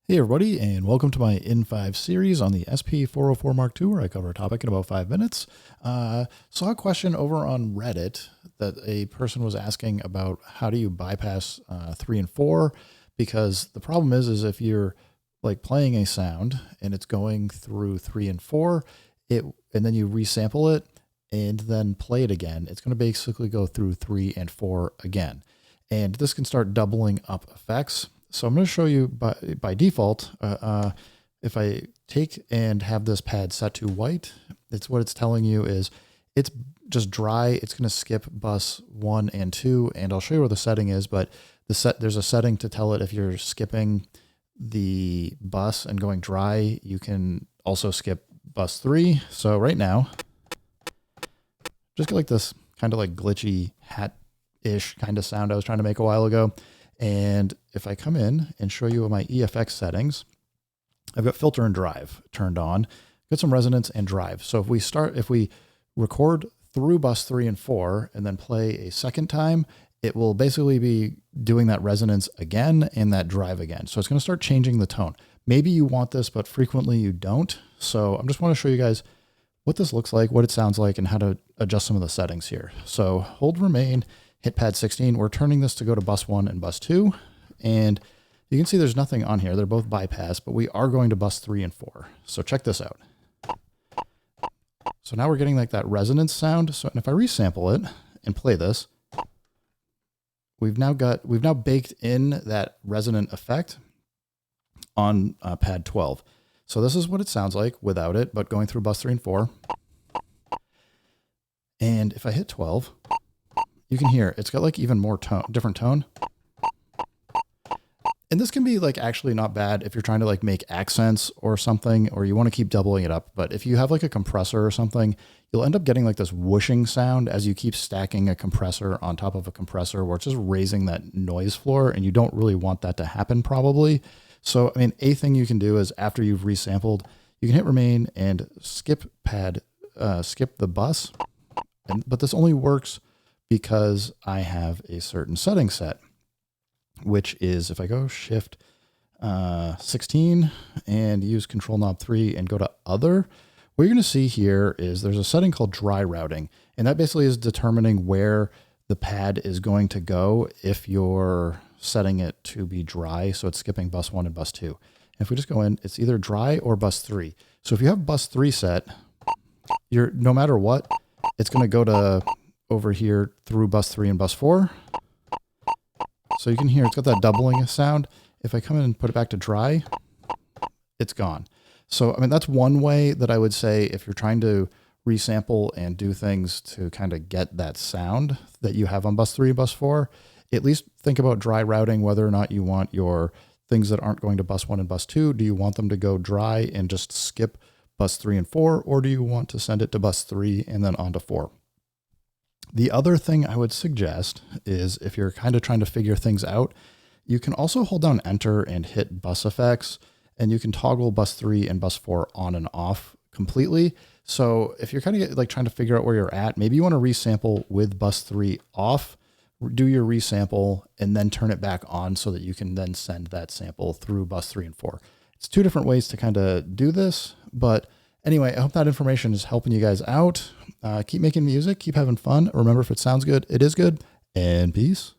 Hey everybody, and welcome to my N5 series on the SP404 Mark II, where I cover a topic in about 5 minutes. Saw a question over on Reddit that a person was asking about how do you bypass 3 and 4, because the problem is if you're like playing a sound and it's going through 3 and 4, and then you resample it and then play it again, it's going to basically go through 3 and 4 again. And this can start doubling up effects. So I'm going to show you by default, if I take and have this pad set to white, it's what it's telling you is it's just dry. It's going to skip bus 1 and 2, and I'll show you where the setting is, but there's a setting to tell it if you're skipping the bus and going dry, you can also skip bus 3. So right now, just get like this kind of like glitchy hat-ish kind of sound I was trying to make a while ago. And if I come in and show you my EFX settings, I've got filter and drive turned on, got some resonance and drive. So if we record through bus 3 and 4 and then play a second time, it will basically be doing that resonance again and that drive again. So it's going to start changing the tone. Maybe you want this, but frequently you don't. So I just want to show you guys what this looks like, what it sounds like, and how to adjust some of the settings here. So hold remain, hit pad 16. We're turning this to go to bus 1 and bus 2. And you can see there's nothing on here. They're both bypassed, but we are going to bus 3 and 4. So check this out. So now we're getting like that resonance sound. So if I resample it and play this, we've now baked in that resonant effect on pad 12. So this is what it sounds like without it, but going through bus 3 and 4. And if I hit 12, you can hear it's got like even more different tone. And this can be like actually not bad if you're trying to like make accents or something, or you want to keep doubling it up. But if you have like a compressor or something, you'll end up getting like this whooshing sound as you keep stacking a compressor on top of a compressor, where it's just raising that noise floor, and you don't really want that to happen probably. So, I mean, a thing you can do is after you've resampled, you can hit remain and skip the bus. But this only works because I have a certain setting set, which is if I go shift 16 and use control knob 3 and go to other, what you're going to see here is there's a setting called dry routing. And that basically is determining where the pad is going to go if you're setting it to be dry. So it's skipping bus 1 and bus 2. And if we just go in, it's either dry or bus 3. So if you have bus 3 set, no matter what, it's going to go to over here through bus 3 and bus 4. So you can hear it's got that doubling sound. If I come in and put it back to dry, it's gone. So, I mean, that's one way that I would say if you're trying to resample and do things to kind of get that sound that you have on bus 3, bus 4, at least think about dry routing, whether or not you want your things that aren't going to bus 1 and bus 2. Do you want them to go dry and just skip bus 3 and 4, or do you want to send it to bus 3 and then on to 4? The other thing I would suggest is if you're kind of trying to figure things out, you can also hold down enter and hit bus effects, and you can toggle bus 3 and bus 4 on and off completely. So if you're kind of like trying to figure out where you're at, maybe you want to resample with bus 3 off, do your resample, and then turn it back on so that you can then send that sample through bus 3 and 4. It's two different ways to kind of do this, but anyway, I hope that information is helping you guys out. Keep making music, keep having fun. Remember, if it sounds good, it is good, and peace.